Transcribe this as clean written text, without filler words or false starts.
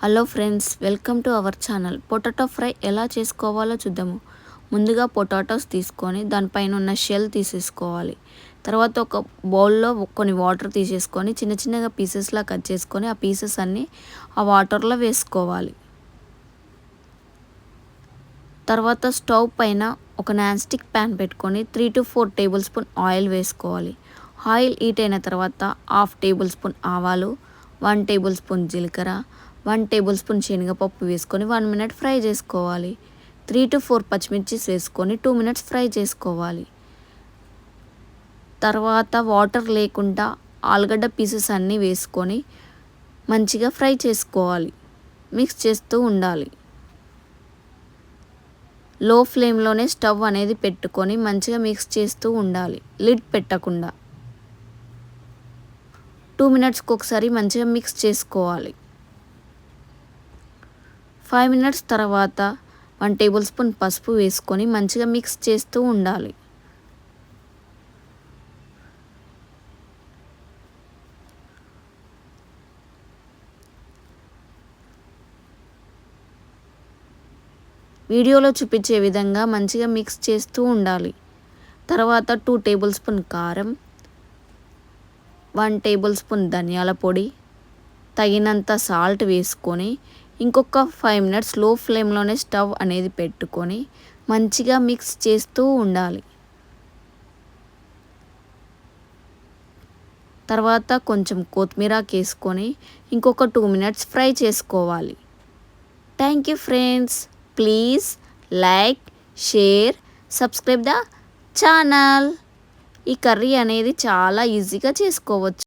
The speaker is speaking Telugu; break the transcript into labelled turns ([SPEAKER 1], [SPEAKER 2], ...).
[SPEAKER 1] Hello friends, welcome to our channel. Potato fry ఎలా చేసుకోవాలో చూద్దాము. ముందుగా పొటాటోస్ తీసుకొని దానిపైన ఉన్న షెల్ తీసేసుకోవాలి. తర్వాత ఒక బౌల్లో కొన్ని వాటర్ తీసేసుకొని చిన్న చిన్నగా పీసెస్లా కట్ చేసుకొని ఆ పీసెస్ అన్నీ ఆ వాటర్లో వేసుకోవాలి. తర్వాత స్టవ్ పైన ఒక నాన్ స్టిక్ ప్యాన్ పెట్టుకొని 3 to 4 టేబుల్ స్పూన్ ఆయిల్ వేసుకోవాలి. ఆయిల్ హీట్ అయిన తర్వాత 1/2 టేబుల్ స్పూన్ ఆవాలు, 1 టేబుల్ స్పూన్ జీలకర్ర, 1 టేబుల్ స్పూన్ శనగపప్పు వేసుకొని 1 మినిట్ ఫ్రై చేసుకోవాలి. 3 to 4 పచ్చిమిర్చిస్ వేసుకొని 2 మినిట్స్ ఫ్రై చేసుకోవాలి. తర్వాత వాటర్ లేకుండా ఆలుగడ్డ పీసెస్ అన్నీ వేసుకొని మంచిగా ఫ్రై చేసుకోవాలి. మిక్స్ చేస్తూ ఉండాలి. లో ఫ్లేమ్లోనే స్టవ్ అనేది పెట్టుకొని మంచిగా మిక్స్ చేస్తూ ఉండాలి, లిడ్ పెట్టకుండా. 2 మినిట్స్కి ఒకసారి మంచిగా మిక్స్ చేసుకోవాలి. 5 మినిట్స్ తర్వాత 1 టేబుల్ స్పూన్ పసుపు వేసుకొని మంచిగా మిక్స్ చేస్తూ ఉండాలి. వీడియోలో చూపించే విధంగా మంచిగా మిక్స్ చేస్తూ ఉండాలి. తర్వాత 2 టేబుల్ స్పూన్ కారం, 1 టేబుల్ స్పూన్ ధనియాల పొడి, తగినంత సాల్ట్ వేసుకొని ఇంకొక 5 మినిట్స్ లో ఫ్లేమ్లోనే స్టవ్ అనేది పెట్టుకొని మంచిగా మిక్స్ చేస్తూ ఉండాలి. తర్వాత కొంచెం కొత్తిమీర వేసుకొని ఇంకొక 2 మినిట్స్ ఫ్రై చేసుకోవాలి. Thank you friends. Please like, share, subscribe the channel. ఈ కర్రీ అనేది చాలా ఈజీగా చేసుకోవచ్చు.